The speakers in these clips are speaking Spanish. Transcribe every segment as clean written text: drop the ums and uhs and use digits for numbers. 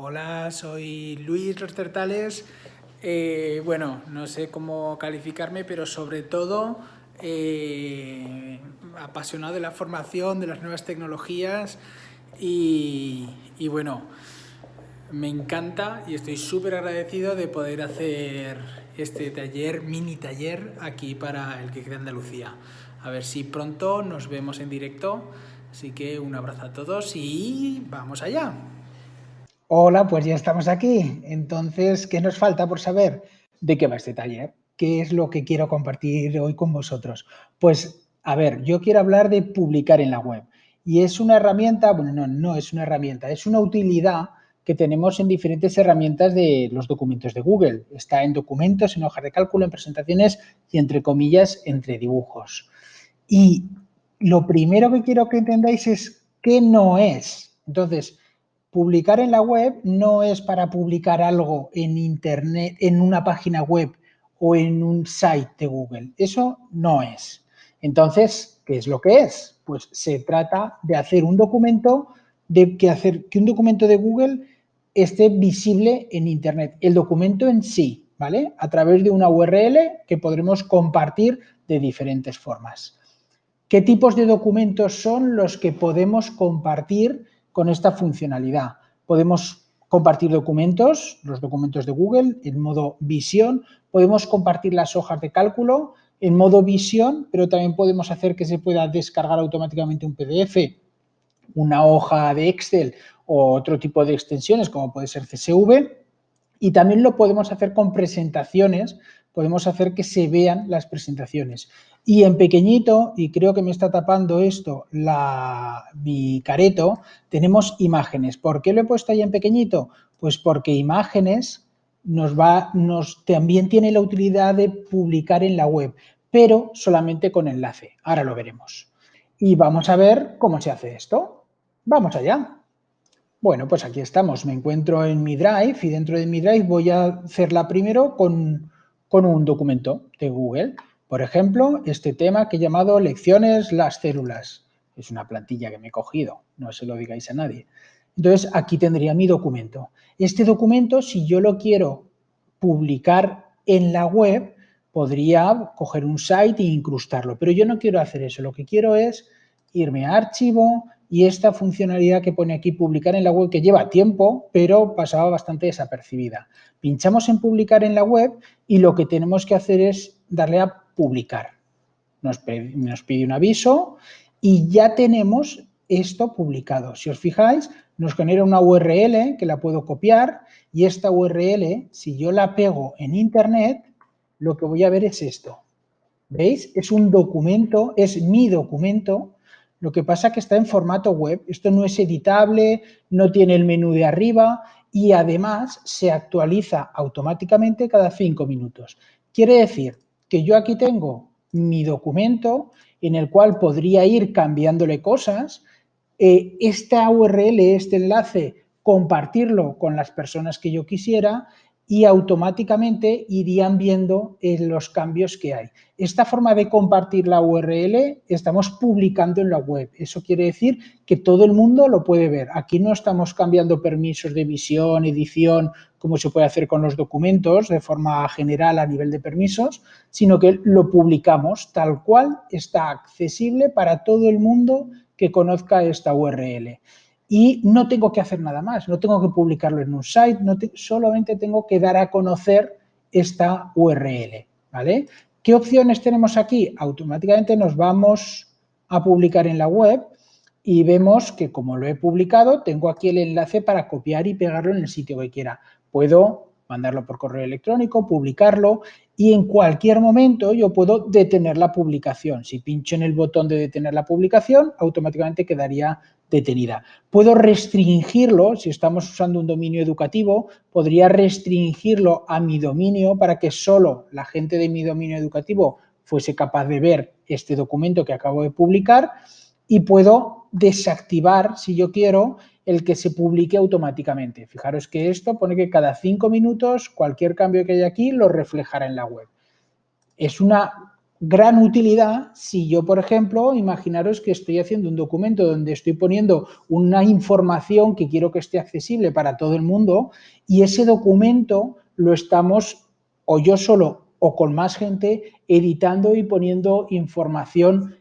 Hola, soy Luis Rostertales. Bueno, no sé cómo calificarme, pero sobre todo apasionado de la formación, de las nuevas tecnologías y bueno, me encanta y estoy súper agradecido de poder hacer este taller, mini taller, aquí para el Geek de Andalucía. A ver si pronto nos vemos en directo. Así que un abrazo a todos y vamos allá. Hola, pues ya estamos aquí. Entonces, ¿qué nos falta por saber? ¿De qué va este taller? ¿Qué es lo que quiero compartir hoy con vosotros? Pues, a ver, yo quiero hablar de publicar en la web. Y es una herramienta, bueno, no es una herramienta, es una utilidad que tenemos en diferentes herramientas de los documentos de Google. Está en documentos, en hojas de cálculo, en presentaciones y, entre comillas, entre dibujos. Y lo primero que quiero que entendáis es qué no es. Entonces, publicar en la web no es para publicar algo en Internet, en una página web o en un site de Google. Eso no es. Entonces, ¿qué es lo que es? Pues se trata de hacer un documento, hacer que un documento de Google esté visible en Internet. El documento en sí, ¿vale? A través de una URL que podremos compartir de diferentes formas. ¿Qué tipos de documentos son los que podemos compartir con esta funcionalidad? Podemos compartir documentos, los documentos de Google, en modo visión. Podemos compartir las hojas de cálculo en modo visión, pero también podemos hacer que se pueda descargar automáticamente un PDF, una hoja de Excel o otro tipo de extensiones, como puede ser CSV. Y también lo podemos hacer con presentaciones, podemos hacer que se vean las presentaciones. Y en pequeñito, y creo que me está tapando esto mi careto, tenemos imágenes. ¿Por qué lo he puesto ahí en pequeñito? Pues porque imágenes también tiene la utilidad de publicar en la web, pero solamente con enlace. Ahora lo veremos. Y vamos a ver cómo se hace esto. Vamos allá. Bueno, pues aquí estamos. Me encuentro en mi Drive y dentro de mi Drive voy a hacerla primero con un documento de Google. Por ejemplo, este tema que he llamado Lecciones las células. Es una plantilla que me he cogido, no se lo digáis a nadie. Entonces, aquí tendría mi documento. Este documento, si yo lo quiero publicar en la web, podría coger un site e incrustarlo, pero yo no quiero hacer eso. Lo que quiero es irme a archivo y esta funcionalidad que pone aquí publicar en la web, que lleva tiempo, pero pasaba bastante desapercibida. Pinchamos en publicar en la web y lo que tenemos que hacer es darle a publicar. Nos pide un aviso y ya tenemos esto publicado. Si os fijáis, nos genera una URL que la puedo copiar y esta URL, si yo la pego en Internet, lo que voy a ver es esto. ¿Veis? Es un documento, es mi documento. Lo que pasa es que está en formato web. Esto no es editable, no tiene el menú de arriba y además se actualiza automáticamente cada 5 minutos. Quiere decir que yo aquí tengo mi documento en el cual podría ir cambiándole cosas. Esta URL, este enlace, compartirlo con las personas que yo quisiera y automáticamente irían viendo los cambios que hay. Esta forma de compartir la URL estamos publicando en la web. Eso quiere decir que todo el mundo lo puede ver. Aquí no estamos cambiando permisos de visión, edición, como se puede hacer con los documentos de forma general a nivel de permisos, sino que lo publicamos tal cual, está accesible para todo el mundo que conozca esta URL. Y no tengo que hacer nada más, no tengo que publicarlo en un site, solamente tengo que dar a conocer esta URL, ¿vale? ¿Qué opciones tenemos aquí? Automáticamente nos vamos a publicar en la web y vemos que como lo he publicado, tengo aquí el enlace para copiar y pegarlo en el sitio que quiera. Puedo mandarlo por correo electrónico, publicarlo y en cualquier momento yo puedo detener la publicación. Si pincho en el botón de detener la publicación, automáticamente quedaría detenida. Puedo restringirlo, si estamos usando un dominio educativo, podría restringirlo a mi dominio para que solo la gente de mi dominio educativo fuese capaz de ver este documento que acabo de publicar y puedo desactivar, si yo quiero, el que se publique automáticamente. Fijaros que esto pone que cada 5 minutos cualquier cambio que haya aquí lo reflejará en la web. Es una gran utilidad si yo, por ejemplo, imaginaros que estoy haciendo un documento donde estoy poniendo una información que quiero que esté accesible para todo el mundo y ese documento lo estamos, o yo solo o con más gente, editando y poniendo información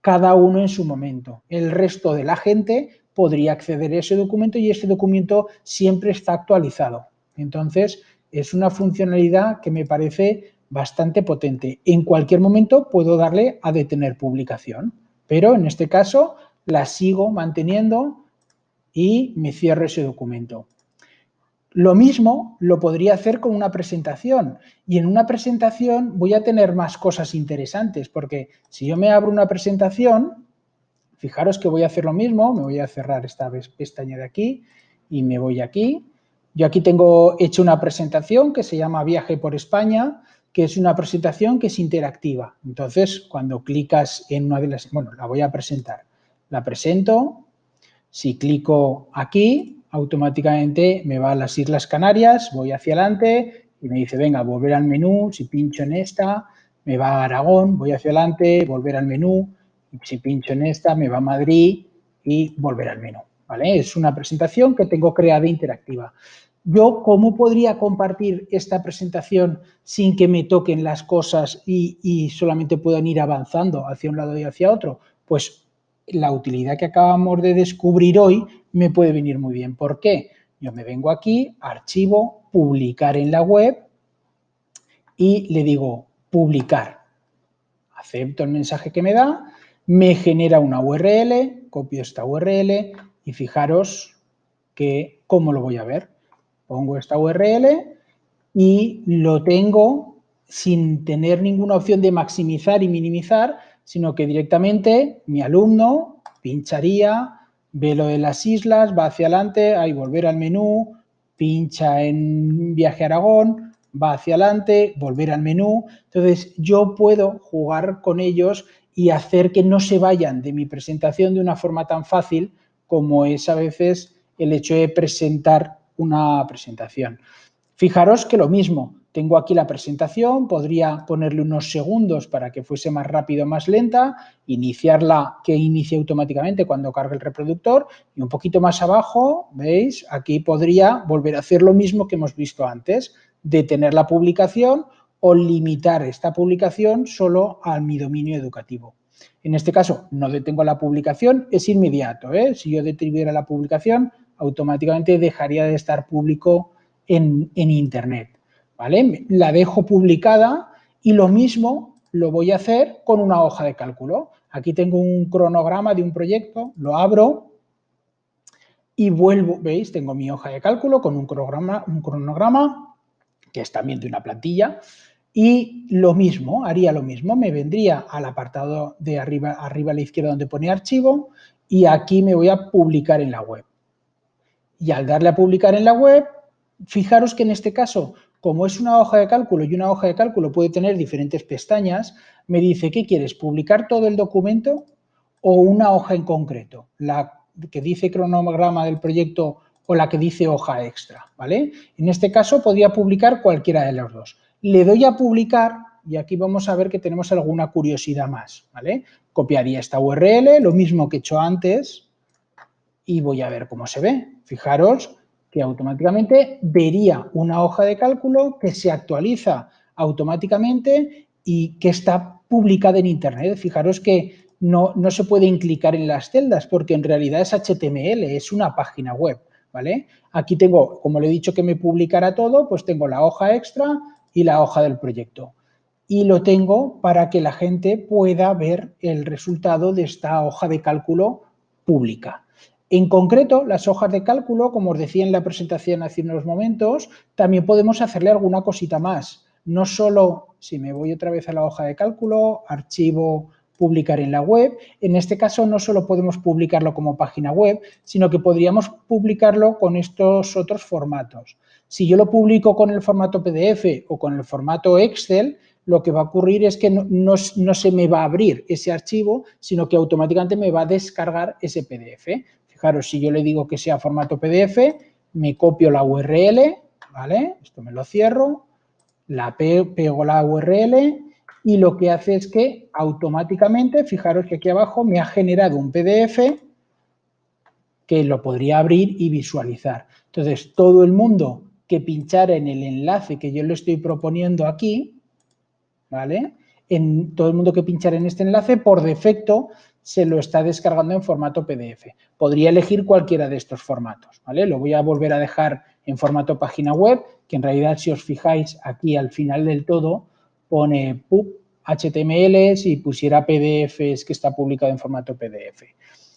cada uno en su momento. El resto de la gente podría acceder a ese documento y ese documento siempre está actualizado. Entonces, es una funcionalidad que me parece bastante potente. En cualquier momento puedo darle a detener publicación, pero en este caso la sigo manteniendo y me cierro ese documento. Lo mismo lo podría hacer con una presentación y en una presentación voy a tener más cosas interesantes porque si yo me abro una presentación, fijaros que voy a hacer lo mismo, me voy a cerrar esta pestaña de aquí y me voy aquí. Yo aquí tengo hecho una presentación que se llama Viaje por España, que es una presentación que es interactiva. Entonces, cuando clicas en una de las... Bueno, la voy a presentar. La presento. Si clico aquí, automáticamente me va a las Islas Canarias, voy hacia adelante y me dice, venga, volver al menú. Si pincho en esta, me va a Aragón, voy hacia adelante, volver al menú. Y si pincho en esta, me va a Madrid y volver al menú. ¿Vale? Es una presentación que tengo creada interactiva. Yo, ¿cómo podría compartir esta presentación sin que me toquen las cosas y solamente puedan ir avanzando hacia un lado y hacia otro? Pues la utilidad que acabamos de descubrir hoy me puede venir muy bien. ¿Por qué? Yo me vengo aquí, archivo, publicar en la web y le digo publicar. Acepto el mensaje que me da, me genera una URL, copio esta URL y fijaros que cómo lo voy a ver. Pongo esta URL y lo tengo sin tener ninguna opción de maximizar y minimizar, sino que directamente mi alumno pincharía, ve lo de las islas, va hacia adelante, ahí volver al menú, pincha en Viaje a Aragón, va hacia adelante, volver al menú. Entonces, yo puedo jugar con ellos y hacer que no se vayan de mi presentación de una forma tan fácil como es a veces el hecho de presentar una presentación. Fijaros que lo mismo, tengo aquí la presentación, podría ponerle unos segundos para que fuese más rápido o más lenta, iniciarla que inicie automáticamente cuando cargue el reproductor y un poquito más abajo, ¿veis? Aquí podría volver a hacer lo mismo que hemos visto antes, detener la publicación o limitar esta publicación solo a mi dominio educativo. En este caso, no detengo la publicación, es inmediato, ¿eh? Si yo detuviera la publicación, automáticamente dejaría de estar público en Internet, ¿vale? La dejo publicada y lo mismo lo voy a hacer con una hoja de cálculo. Aquí tengo un cronograma de un proyecto, lo abro y vuelvo, ¿veis? Tengo mi hoja de cálculo con un cronograma que es también de una plantilla y lo mismo, haría lo mismo, me vendría al apartado de arriba a la izquierda donde pone archivo y aquí me voy a publicar en la web. Y al darle a publicar en la web, fijaros que en este caso, como es una hoja de cálculo y una hoja de cálculo puede tener diferentes pestañas, me dice, ¿qué quieres? ¿Publicar todo el documento o una hoja en concreto? La que dice cronograma del proyecto o la que dice hoja extra, ¿vale? En este caso podría publicar cualquiera de los dos. Le doy a publicar y aquí vamos a ver que tenemos alguna curiosidad más, ¿vale? Copiaría esta URL, lo mismo que he hecho antes, y voy a ver cómo se ve. Fijaros que automáticamente vería una hoja de cálculo que se actualiza automáticamente y que está publicada en Internet. Fijaros que no se pueden clicar en las celdas porque en realidad es HTML, es una página web, ¿vale? Aquí tengo, como le he dicho que me publicara todo, pues tengo la hoja extra y la hoja del proyecto. Y lo tengo para que la gente pueda ver el resultado de esta hoja de cálculo pública. En concreto, las hojas de cálculo, como os decía en la presentación hace unos momentos, también podemos hacerle alguna cosita más. No solo, si me voy otra vez a la hoja de cálculo, archivo, publicar en la web, en este caso no solo podemos publicarlo como página web, sino que podríamos publicarlo con estos otros formatos. Si yo lo publico con el formato PDF o con el formato Excel, lo que va a ocurrir es que no se me va a abrir ese archivo, sino que automáticamente me va a descargar ese PDF. Fijaros, si yo le digo que sea formato PDF, me copio la URL, ¿vale? Esto me lo cierro, la pego la URL y lo que hace es que automáticamente, fijaros que aquí abajo me ha generado un PDF que lo podría abrir y visualizar. Entonces, todo el mundo que pinchara en el enlace que yo le estoy proponiendo aquí, ¿vale? Todo el mundo que pinchara en este enlace, por defecto, se lo está descargando en formato PDF. Podría elegir cualquiera de estos formatos, ¿vale? Lo voy a volver a dejar en formato página web, que en realidad, si os fijáis, aquí al final del todo pone pub HTML, si pusiera PDF es que está publicado en formato PDF.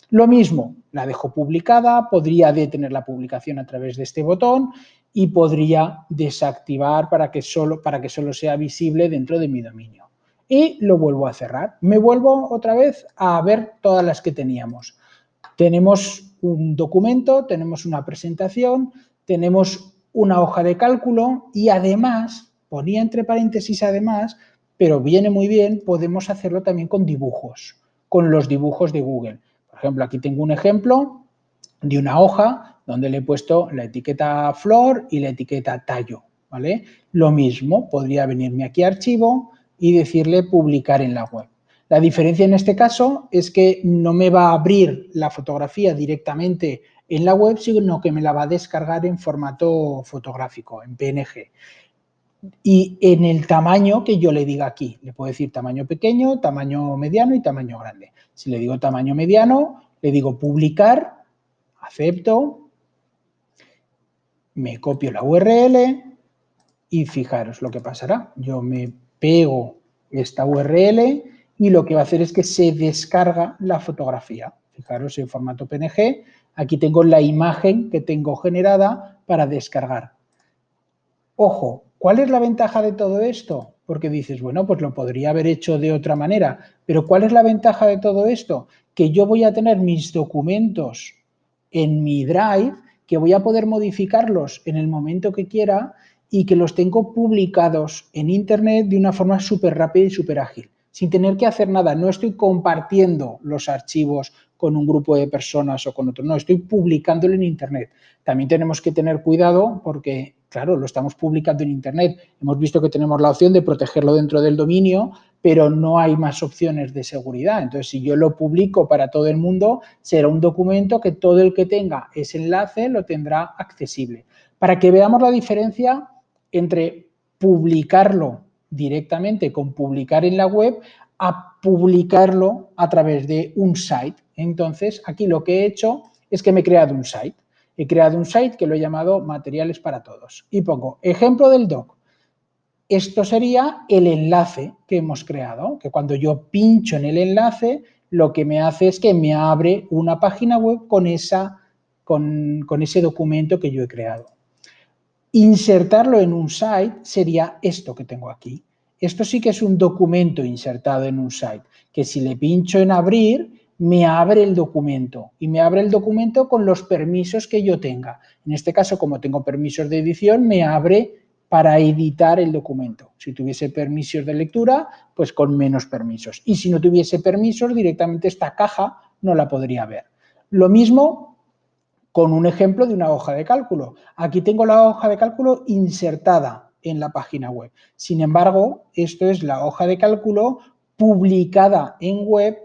Lo mismo, la dejo publicada, podría detener la publicación a través de este botón y podría desactivar para que solo sea visible dentro de mi dominio. Y lo vuelvo a cerrar. Me vuelvo otra vez a ver todas las que teníamos. Tenemos un documento, tenemos una presentación, tenemos una hoja de cálculo y además, ponía entre paréntesis además, pero viene muy bien, podemos hacerlo también con dibujos, con los dibujos de Google. Por ejemplo, aquí tengo un ejemplo de una hoja donde le he puesto la etiqueta flor y la etiqueta tallo, ¿vale? Lo mismo, podría venirme aquí a archivo y decirle publicar en la web. La diferencia en este caso es que no me va a abrir la fotografía directamente en la web, sino que me la va a descargar en formato fotográfico, en PNG. Y en el tamaño que yo le diga aquí. Le puedo decir tamaño pequeño, tamaño mediano y tamaño grande. Si le digo tamaño mediano, le digo publicar, acepto, me copio la URL y fijaros lo que pasará. Yo me pego esta URL y lo que va a hacer es que se descarga la fotografía. Fijaros en formato PNG, aquí tengo la imagen que tengo generada para descargar. Ojo, ¿cuál es la ventaja de todo esto? Porque dices, bueno, pues lo podría haber hecho de otra manera, pero ¿cuál es la ventaja de todo esto? Que yo voy a tener mis documentos en mi Drive, que voy a poder modificarlos en el momento que quiera y que los tengo publicados en Internet de una forma súper rápida y súper ágil, sin tener que hacer nada. No estoy compartiendo los archivos con un grupo de personas o con otro, no, estoy publicándolo en Internet. También tenemos que tener cuidado porque, claro, lo estamos publicando en Internet. Hemos visto que tenemos la opción de protegerlo dentro del dominio, pero no hay más opciones de seguridad. Entonces, si yo lo publico para todo el mundo, será un documento que todo el que tenga ese enlace lo tendrá accesible. Para que veamos la diferencia entre publicarlo directamente con publicar en la web a publicarlo a través de un site. Entonces, aquí lo que he hecho es que me he creado un site. He creado un site que lo he llamado Materiales para Todos. Y pongo ejemplo del doc. Esto sería el enlace que hemos creado, que cuando yo pincho en el enlace, lo que me hace es que me abre una página web con ese documento que yo he creado. Insertarlo en un site sería esto que tengo aquí. Esto sí que es un documento insertado en un site, que si le pincho en abrir, me abre el documento y me abre el documento con los permisos que yo tenga. En este caso, como tengo permisos de edición, me abre para editar el documento. Si tuviese permisos de lectura, pues con menos permisos. Y si no tuviese permisos, directamente esta caja no la podría ver. Lo mismo con un ejemplo de una hoja de cálculo. Aquí tengo la hoja de cálculo insertada en la página web. Sin embargo, esto es la hoja de cálculo publicada en web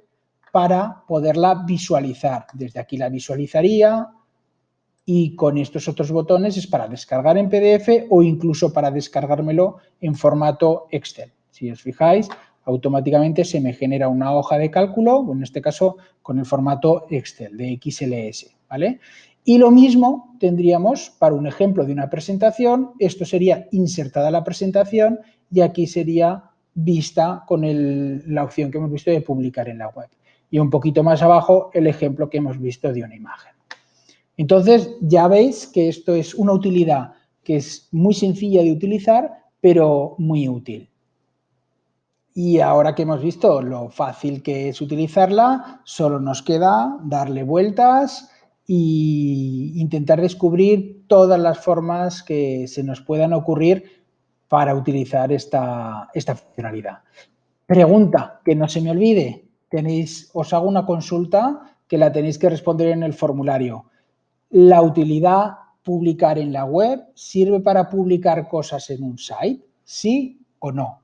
para poderla visualizar. Desde aquí la visualizaría y con estos otros botones es para descargar en PDF o incluso para descargármelo en formato Excel. Si os fijáis, automáticamente se me genera una hoja de cálculo, en este caso con el formato Excel de XLS, ¿vale? Y lo mismo tendríamos para un ejemplo de una presentación, esto sería insertada la presentación y aquí sería vista con la opción que hemos visto de publicar en la web. Y un poquito más abajo el ejemplo que hemos visto de una imagen. Entonces, ya veis que esto es una utilidad que es muy sencilla de utilizar, pero muy útil. Y ahora que hemos visto lo fácil que es utilizarla, solo nos queda darle vueltas e intentar descubrir todas las formas que se nos puedan ocurrir para utilizar esta funcionalidad. Pregunta, que no se me olvide, os hago una consulta que la tenéis que responder en el formulario. ¿La utilidad publicar en la web sirve para publicar cosas en un site? ¿Sí o no?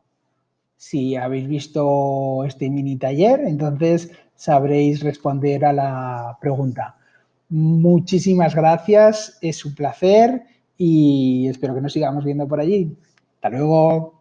Si habéis visto este mini taller, entonces sabréis responder a la pregunta. Muchísimas gracias, es un placer y espero que nos sigamos viendo por allí. Hasta luego.